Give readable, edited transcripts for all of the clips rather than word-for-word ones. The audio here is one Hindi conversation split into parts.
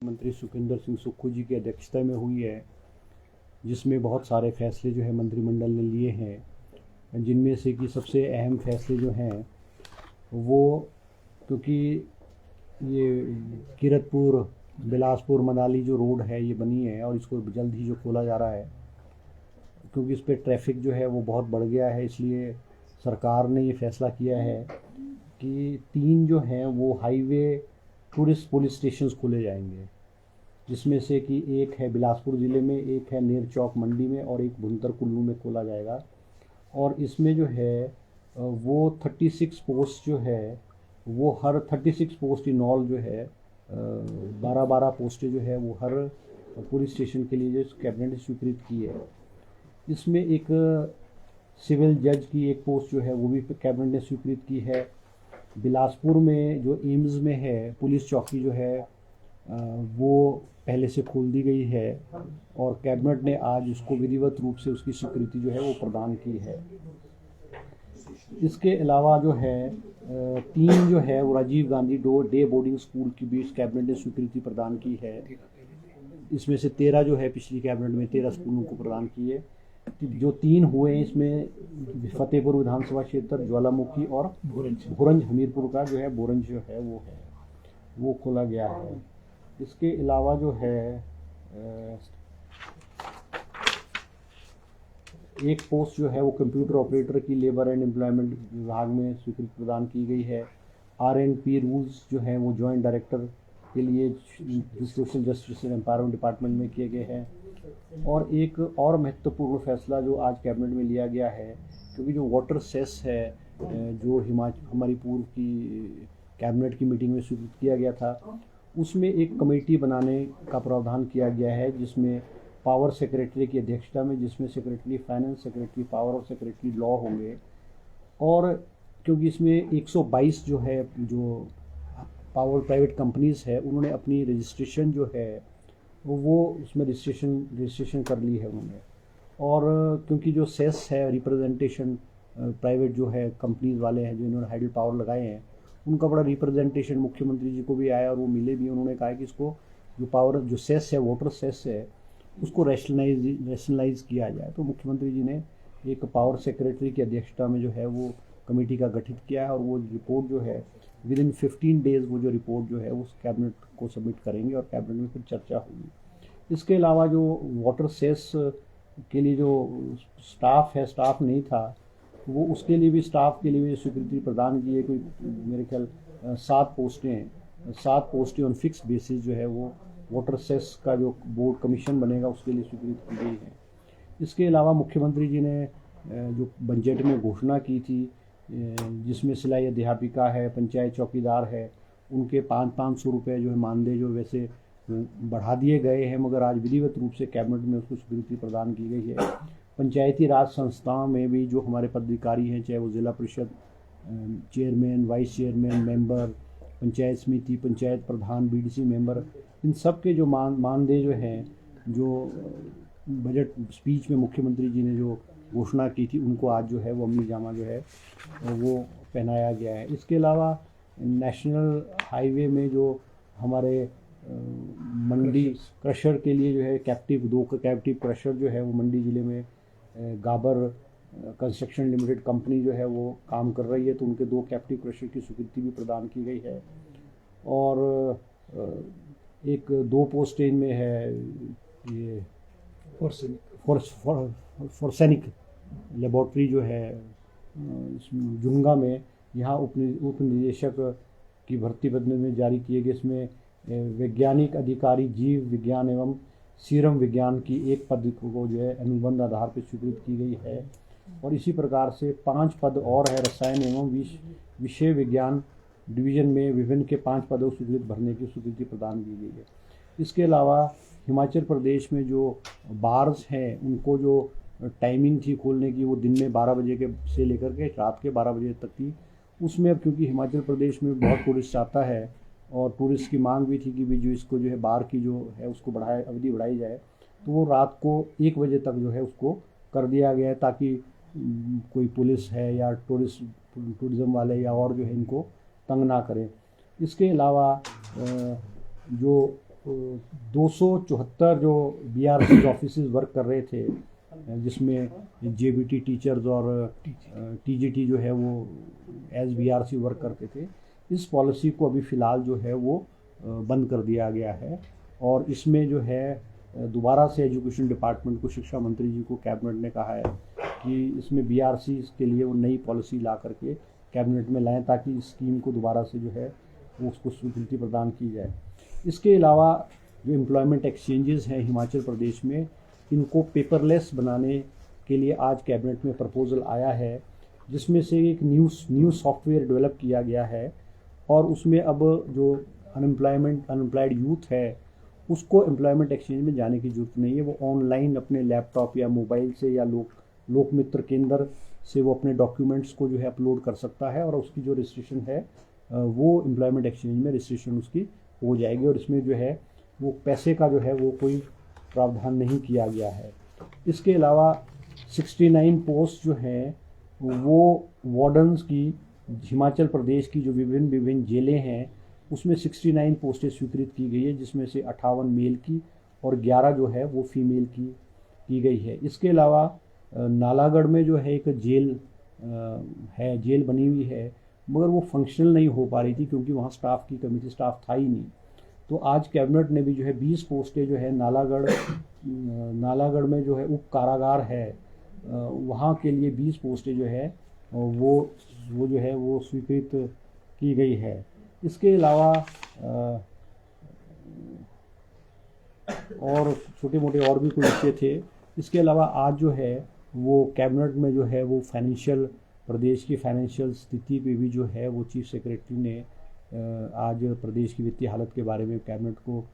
मंत्री सुखविंदर सिंह सुक्खू जी की अध्यक्षता में हुई है, जिसमें बहुत सारे फैसले जो है मंत्रिमंडल ने लिए हैं, जिनमें से कि सबसे अहम फैसले जो हैं वो, क्योंकि ये कीरतपुर बिलासपुर मनाली जो रोड है ये बनी है और इसको जल्द ही जो खोला जा रहा है, क्योंकि इस पर ट्रैफिक जो है वो बहुत बढ़ गया है, इसलिए सरकार ने ये फैसला किया है कि 3 जो हैं वो हाईवे टूरिस्ट पुलिस स्टेशंस खोले जाएंगे, जिसमें से कि एक है बिलासपुर ज़िले में, एक है नेर चौक मंडी में और एक भुंतर कुल्लू में खोला जाएगा। और इसमें जो है वो 36 पोस्ट जो है वो हर 36 पोस्ट इन ऑल जो है 12-12 पोस्टें जो है वो हर पुलिस स्टेशन के लिए जो कैबिनेट ने स्वीकृत की है। इसमें एक सिविल जज की एक पोस्ट जो है वो भी कैबिनेट ने स्वीकृत की है। बिलासपुर में जो एम्स में है पुलिस चौकी जो है वो पहले से खोल दी गई है और कैबिनेट ने आज उसको विधिवत रूप से उसकी स्वीकृति जो है वो प्रदान की है। इसके अलावा जो है 3 जो है वो Rajiv Gandhi day boarding school की भी कैबिनेट ने स्वीकृति प्रदान की है। इसमें से 13 जो है पिछली कैबिनेट में 13 स्कूलों को प्रदान किए। जो 3 हुए हैं इसमें फतेहपुर विधानसभा क्षेत्र, ज्वालामुखी और भोरंज हमीरपुर का जो है बोरंज जो है वो खोला गया है। इसके अलावा जो है एक पोस्ट जो है वो कंप्यूटर ऑपरेटर की लेबर एंड एम्प्लॉयमेंट विभाग में स्वीकृति प्रदान की गई है। R&P रूल्स जो हैं वो जॉइंट डायरेक्टर के लिए जो social justice and empowerment department में किए गए हैं। और एक और महत्वपूर्ण फैसला जो आज कैबिनेट में लिया गया है, क्योंकि जो वाटर सेस है जो हमारी पूर्व की कैबिनेट की मीटिंग में स्वीकृत किया गया था, उसमें एक कमेटी बनाने का प्रावधान किया गया है, जिसमें पावर सेक्रेटरी की अध्यक्षता में, जिसमें सेक्रेटरी फाइनेंस, सेक्रेटरी पावर और सेक्रेटरी लॉ होंगे। और क्योंकि इसमें 122 जो है जो पावर प्राइवेट कंपनीज है उन्होंने अपनी रजिस्ट्रेशन जो है वो उसमें रजिस्ट्रेशन कर ली है उन्होंने। और क्योंकि जो सेस है रिप्रेजेंटेशन प्राइवेट जो है कंपनीज वाले हैं जो इन्होंने हाइडल पावर लगाए हैं, उनका बड़ा रिप्रेजेंटेशन मुख्यमंत्री जी को भी आया और वो मिले भी। उन्होंने कहा कि इसको जो पावर जो सेस है वाटर सेस है उसको रैशनलाइज किया जाए। तो मुख्यमंत्री जी ने एक पावर सेक्रेटरी की अध्यक्षता में जो है वो कमेटी का गठित किया है और वो रिपोर्ट जो है विद इन 15 डेज वो जो रिपोर्ट जो है उस कैबिनेट को सबमिट करेंगे और कैबिनेट में फिर चर्चा होगी। इसके अलावा जो वाटर सेस के लिए जो स्टाफ है, स्टाफ नहीं था, वो उसके लिए भी स्टाफ के लिए भी स्वीकृति प्रदान की है। कोई मेरे ख्याल 7 पोस्टें ऑन फिक्स बेसिस जो है वो वाटर सेस का जो बोर्ड कमीशन बनेगा उसके लिए स्वीकृत की गई है। इसके अलावा मुख्यमंत्री जी ने जो बजट में घोषणा की थी, जिसमें सिलाई अध्यापिका है, पंचायत चौकीदार है, उनके 500 रुपये जो है मानदेय जो वैसे बढ़ा दिए गए हैं, मगर आज विधिवत रूप से कैबिनेट में उसको स्वीकृति प्रदान की गई है। पंचायती राज संस्थाओं में भी जो हमारे पदाधिकारी हैं, चाहे वो जिला परिषद chairman, vice chairman, member, panchayat समिति, पंचायत प्रधान, BDC मेंबर, इन सब के जो मानदेय जो हैं, जो बजट स्पीच में मुख्यमंत्री जी ने जो घोषणा की थी, उनको आज जो है वो अमली जामा जो है वो पहनाया गया है। इसके अलावा नेशनल हाईवे में जो हमारे मंडी क्रशर के लिए जो है दो कैप्टिव क्रशर जो है वो मंडी ज़िले में गाबर कंस्ट्रक्शन लिमिटेड कंपनी जो है वो काम कर रही है, तो उनके 2 कैप्टिव क्रशर की स्वीकृति भी प्रदान की गई है। और एक 2 पोस्टें में है ये फॉर्सैनिक लेबॉर्ट्री जो है जुंगा में, यहाँ उप निदेशक की भर्ती पद में जारी किए गए। इसमें वैज्ञानिक अधिकारी जीव विज्ञान एवं सीरम विज्ञान की एक पद को जो है अनुबंध आधार पर स्वीकृत की गई है। और इसी प्रकार से 5 पद और है रसायन एवं विषय विज्ञान डिवीज़न में विभिन्न के 5 पदों स्वीकृत भरने की स्वीकृति प्रदान की गई है। इसके अलावा हिमाचल प्रदेश में जो बार्स हैं उनको जो टाइमिंग थी खोलने की, वो दिन में 12 बजे के से लेकर के रात के 12 बजे तक थी। उसमें अब क्योंकि हिमाचल प्रदेश में बहुत टूरिस्ट आता है और टूरिस्ट की मांग भी थी कि भी जो इसको जो है बार की जो है उसको अवधि बढ़ाई जाए, तो वो रात को 1 बजे तक जो है उसको कर दिया गया है, ताकि कोई पुलिस है या टूरिज़्म वाले या और जो है इनको तंग ना करें। इसके अलावा जो 274 जो BRC ऑफिस वर्क कर रहे थे, जिसमें JBT टीचर्स और TGT जो है वो एज BRC वर्क करते थे, इस पॉलिसी को अभी फ़िलहाल जो है वो बंद कर दिया गया है। और इसमें जो है दोबारा से एजुकेशन डिपार्टमेंट को, शिक्षा मंत्री जी को कैबिनेट ने कहा है कि इसमें BRC के लिए वो नई पॉलिसी ला करके कैबिनेट में लाएं, ताकि इस स्कीम को दोबारा से जो है वो उसको स्वीकृति प्रदान की जाए। इसके अलावा जो एम्प्लॉयमेंट एक्सचेंजेस हैं हिमाचल प्रदेश में, इनको पेपरलेस बनाने के लिए आज कैबिनेट में प्रपोजल आया है, जिसमें से एक न्यू सॉफ्टवेयर डेवलप किया गया है। और उसमें अब जो अनएम्प्लॉयड यूथ है उसको एम्प्लॉयमेंट एक्सचेंज में जाने की ज़रूरत नहीं है। वो ऑनलाइन अपने लैपटॉप या मोबाइल से या लोक मित्र केंद्र से वो अपने डॉक्यूमेंट्स को जो है अपलोड कर सकता है, और उसकी जो रजिस्ट्रेशन है वो एम्प्लॉयमेंट एक्सचेंज में रजिस्ट्रेशन उसकी हो जाएगी। और इसमें जो है वो पैसे का जो है वो कोई प्रावधान नहीं किया गया है। इसके अलावा 69 पोस्ट जो हैं वो वार्डन्स की, हिमाचल प्रदेश की जो विभिन्न जेलें हैं उसमें 69 पोस्टें स्वीकृत की गई है, जिसमें से 58 मेल की और 11 जो है वो फीमेल की गई है। इसके अलावा नालागढ़ में जो है एक जेल बनी हुई है, मगर वो फंक्शनल नहीं हो पा रही थी क्योंकि वहाँ स्टाफ की कमी थी, स्टाफ था ही नहीं। तो आज कैबिनेट ने भी जो है 20 पोस्टें जो है नालागढ़ में जो है उप कारागार है, वहाँ के लिए 20 पोस्टें जो है वो जो है वो स्वीकृत की गई है। इसके अलावा और छोटे मोटे और भी कुछ विषय थे। इसके अलावा आज जो है वो कैबिनेट में जो है वो प्रदेश की फाइनेंशियल स्थिति पे भी जो है वो चीफ सेक्रेटरी ने आज प्रदेश की वित्तीय हालत के बारे में कैबिनेट को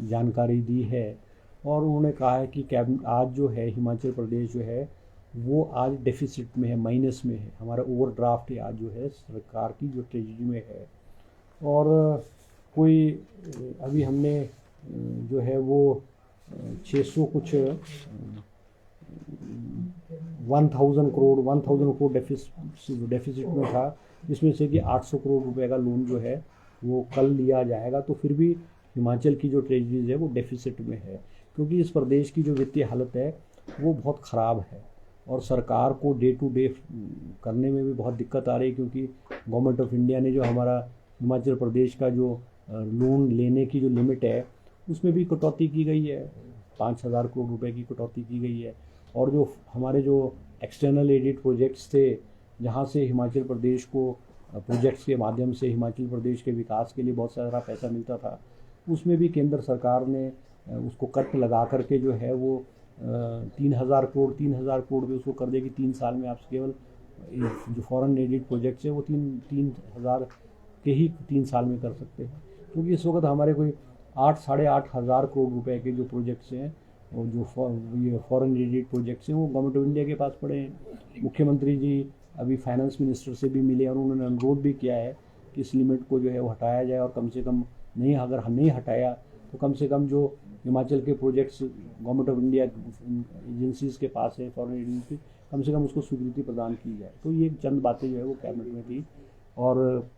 जानकारी दी है। और उन्होंने कहा है कि आज जो है हिमाचल प्रदेश जो है वो आज डेफिसिट में है, माइनस में है। हमारा ओवरड्राफ्ट आज जो है सरकार की जो ट्रेजरी में है। और कोई अभी हमने जो है वो 600 कुछ 1000 करोड़ डेफिसिट में था, जिसमें से कि 800 करोड़ रुपए का लोन जो है वो कल लिया जाएगा। तो फिर भी हिमाचल की जो ट्रेजरीज है वो डेफिसिट में है, क्योंकि इस प्रदेश की जो वित्तीय हालत है वो बहुत ख़राब है और सरकार को डे टू डे करने में भी बहुत दिक्कत आ रही है, क्योंकि गवर्नमेंट ऑफ इंडिया ने जो हमारा हिमाचल प्रदेश का जो लोन लेने की जो लिमिट है उसमें भी कटौती की गई है, 5000 करोड़ रुपए की कटौती की गई है। और जो हमारे जो एक्सटर्नल एडेड प्रोजेक्ट्स थे, जहाँ से हिमाचल प्रदेश को प्रोजेक्ट्स के माध्यम से हिमाचल प्रदेश के विकास के लिए बहुत सारा पैसा मिलता था, उसमें भी केंद्र सरकार ने उसको कट लगा करके जो है वो 3000 करोड़ पे उसको कर देगी 3 साल में। आप केवल जो फॉरेन एडेड प्रोजेक्ट्स है वो 3000 के ही 3 साल में कर सकते हैं, क्योंकि इस वक्त हमारे कोई 8-8.5 हज़ार करोड़ रुपए के जो प्रोजेक्ट्स हैं और जो ये फॉरेन एडेड प्रोजेक्ट्स हैं वो गवर्नमेंट ऑफ इंडिया के पास पड़े हैं। मुख्यमंत्री जी अभी फाइनेंस मिनिस्टर से भी मिले और उन्होंने अनुरोध भी किया है कि इस लिमिट को जो है वो हटाया जाए, और कम से कम अगर नहीं हटाया तो कम से कम जो हिमाचल के projects government of India agencies के पास है फॉरेन एजेंसी, कम से कम उसको स्वीकृति प्रदान की जाए। तो ये चंद बातें जो है वो कैबिनेट में थी। और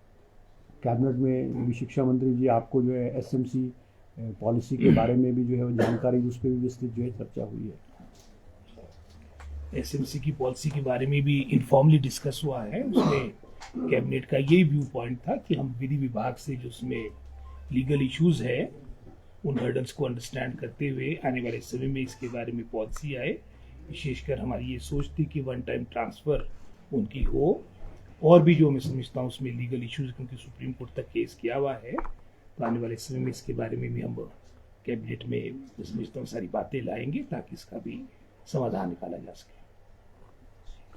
कैबिनेट में भी शिक्षा मंत्री जी आपको जो है SMC पॉलिसी के बारे में भी जो है वो जानकारी, उस पर भी विस्तृत जो है चर्चा हुई है। SMC की पॉलिसी के बारे में भी इनफॉर्मली डिस्कस हुआ है। उसमें कैबिनेट का यही व्यू पॉइंट था कि हम विधि विभाग से जो उसमें लीगल इश्यूज है उन हर्डल्स को अंडरस्टैंड करते हुए आने वाले समय में इसके बारे में पॉलिसी आए। विशेषकर हमारी ये सोच थी कि वन टाइम ट्रांसफ़र उनकी हो, और भी जो मैं समझता हूँ उसमें लीगल इश्यूज, क्योंकि सुप्रीम कोर्ट तक केस किया हुआ है, तो आने वाले समय में इसके बारे में भी हम कैबिनेट में मैं समझता हूँ सारी बातें लाएंगे ताकि इसका भी समाधान निकाला जा सके।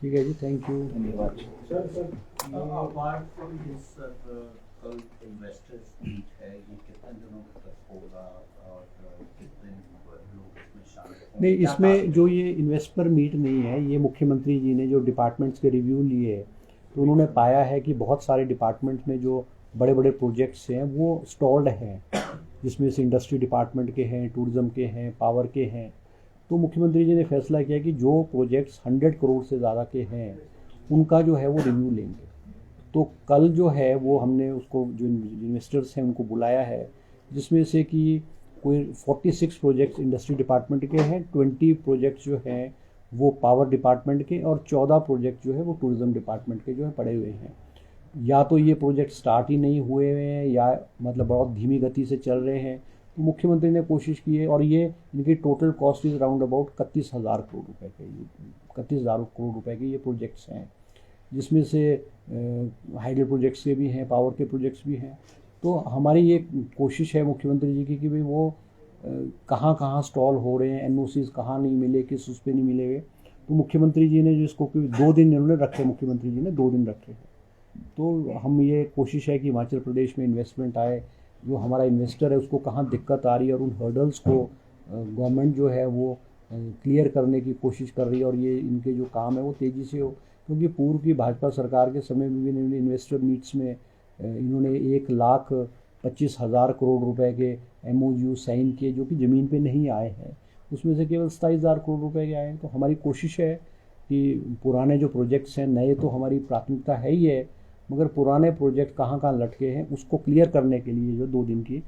ठीक है जी, थैंक यू, धन्यवाद। अपार्ट फ्रॉम दिस कल इन्वेस्टर्स मीट है, ये कितने दिनों तक होगा और कितने लोग इसमें शामिल होंगे? नहीं, इसमें जो ये इन्वेस्टर मीट नहीं है, ये मुख्यमंत्री जी ने जो डिपार्टमेंट्स के रिव्यू लिए तो उन्होंने पाया है कि बहुत सारे डिपार्टमेंट में जो बड़े बड़े प्रोजेक्ट्स हैं वो स्टॉल्ड हैं, जिसमें से इंडस्ट्री डिपार्टमेंट के हैं, टूरिज़्म के हैं, पावर के हैं। तो मुख्यमंत्री जी ने फैसला किया कि जो प्रोजेक्ट्स 100 करोड़ से ज़्यादा के हैं उनका जो है वो रिव्यू लेंगे। तो कल जो है वो हमने उसको जो इन्वेस्टर्स हैं उनको बुलाया है, जिसमें से कि कोई 46 प्रोजेक्ट्स इंडस्ट्री डिपार्टमेंट के हैं, 20 प्रोजेक्ट्स जो हैं वो पावर डिपार्टमेंट के, और 14 प्रोजेक्ट जो है वो टूरिज़्म डिपार्टमेंट के जो है पड़े हुए हैं। या तो ये प्रोजेक्ट स्टार्ट ही नहीं हुए हुए हैं या मतलब बहुत धीमी गति से चल रहे हैं। तो मुख्यमंत्री ने कोशिश की है, और ये इनकी total cost is round about 31,000 crore रुपए के, 31,000 करोड़ रुपए के ये प्रोजेक्ट्स हैं, जिसमें से हाइडल प्रोजेक्ट्स के भी हैं, पावर के प्रोजेक्ट्स भी हैं। तो हमारी ये कोशिश है मुख्यमंत्री जी की कि भाई वो कहाँ कहाँ स्टॉल हो रहे हैं, एनओसीज कहाँ नहीं मिले, किस उस पे नहीं मिले हुए। तो मुख्यमंत्री जी ने जो इसको 2 दिन इन्होंने रखे, मुख्यमंत्री जी ने 2 दिन रखे। तो हम ये कोशिश है कि हिमाचल प्रदेश में इन्वेस्टमेंट आए, जो हमारा इन्वेस्टर है उसको कहाँ दिक्कत आ रही है, और उन हर्डल्स को गवर्नमेंट जो है वो क्लियर करने की कोशिश कर रही है, और ये इनके जो काम है वो तेज़ी से हो। क्योंकि पूर्व की भाजपा सरकार के समय में भी इन्वेस्टर मीट्स में इन्होंने 1,25,000 करोड़ रुपए के MOU साइन किए, जो कि ज़मीन पे नहीं आए हैं। उसमें से केवल 27,000 करोड़ रुपए के आए हैं। तो हमारी कोशिश है कि पुराने जो प्रोजेक्ट्स हैं, नए तो हमारी प्राथमिकता है ही है, मगर पुराने प्रोजेक्ट कहाँ कहाँ लटके हैं उसको क्लियर करने के लिए जो 2 दिन की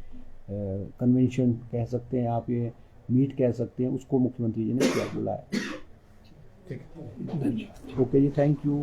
कन्वेंशन कह सकते हैं आप, ये मीट कह सकते हैं, उसको मुख्यमंत्री जी ने किया बुलाया। ठीक है, धन्यवाद। ओके जी, थैंक यू।